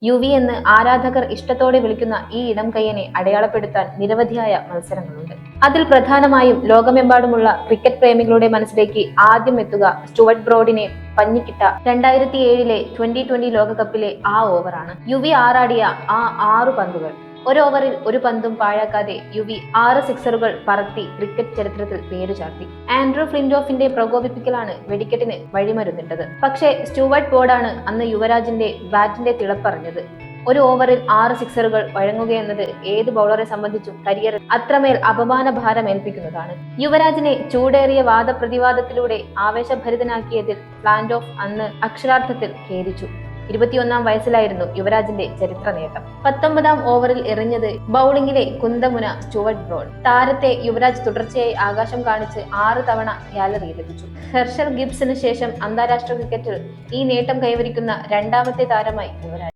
UV എന്ന് ആരാധകർ ഇഷ്ടത്തോടെ വിളിക്കുന്ന ഈ ഇടം കയ്യനെ അടയാളപ്പെടുത്താൻ നിരവധിയായ മത്സരങ്ങളുണ്ട്. അതിൽ പ്രധാനമായും ലോകമെമ്പാടുമുള്ള ക്രിക്കറ്റ് പ്രേമികളുടെ മനസ്സിലേക്ക് ആദ്യം എത്തുക സ്റ്റുവർട്ട് ബ്രോഡിനെ പഞ്ഞിക്കിട്ട 2007 2020 ലോകകപ്പിലെ ആ ഓവറാണ്. യുവി ആറാടിയ ആ 6 പന്തുകൾ. ഒരു ഓവറിൽ ഒരു പന്തും പാഴാക്കാതെ യുവി 6 സിക്സറുകൾ പറത്തി ക്രിക്കറ്റ് ചരിത്രത്തിൽ പേരു ചാർത്തി. ആൻഡ്രൂ ഫ്ലിൻറ്റോഫിന്റെ പ്രകോപിപ്പിക്കലാണ് വെടിക്കെട്ടിന് വഴിമരുന്നിട്ടത്. പക്ഷേ സ്റ്റുവർട്ട് ബ്രോഡാണ് അന്ന് യുവരാജിന്റെ ബാറ്റിന്റെ തിളപ്പറഞ്ഞത്. ഒരു ഓവറിൽ 6 സിക്സറുകൾ വഴങ്ങുകയെന്നത് ഏത് ബൗളറെ സംബന്ധിച്ചും കരിയറിൽ അത്രമേൽ അപമാന ഭാരം ഏൽപ്പിക്കുന്നതാണ്. യുവരാജിനെ ചൂടേറിയ വാദപ്രതിവാദത്തിലൂടെ ആവേശഭരിതനാക്കിയതിൽ ഫ്ലിൻറ്റോഫ് അന്ന് അക്ഷരാർത്ഥത്തിൽ ഖേദിച്ചു. 21-ാം വയസ്സിലായിരുന്നു യുവരാജിന്റെ ചരിത്ര നേട്ടം. 19-ാം ഓവറിൽ എറിഞ്ഞത് ബൌളിംഗിലെ കുന്തമുന സ്റ്റുവർട്ട് ബ്രോഡ്. താരത്തെ യുവരാജ് തുടർച്ചയായി ആകാശം കാണിച്ച് 6 തവണ ഗാലറിയിലെത്തിച്ചു. ഹെർഷൽ ഗിബ്സിന് ശേഷം അന്താരാഷ്ട്ര ക്രിക്കറ്റിൽ ഈ നേട്ടം കൈവരിക്കുന്ന 2ാമത്തെ താരമായി യുവരാജ്.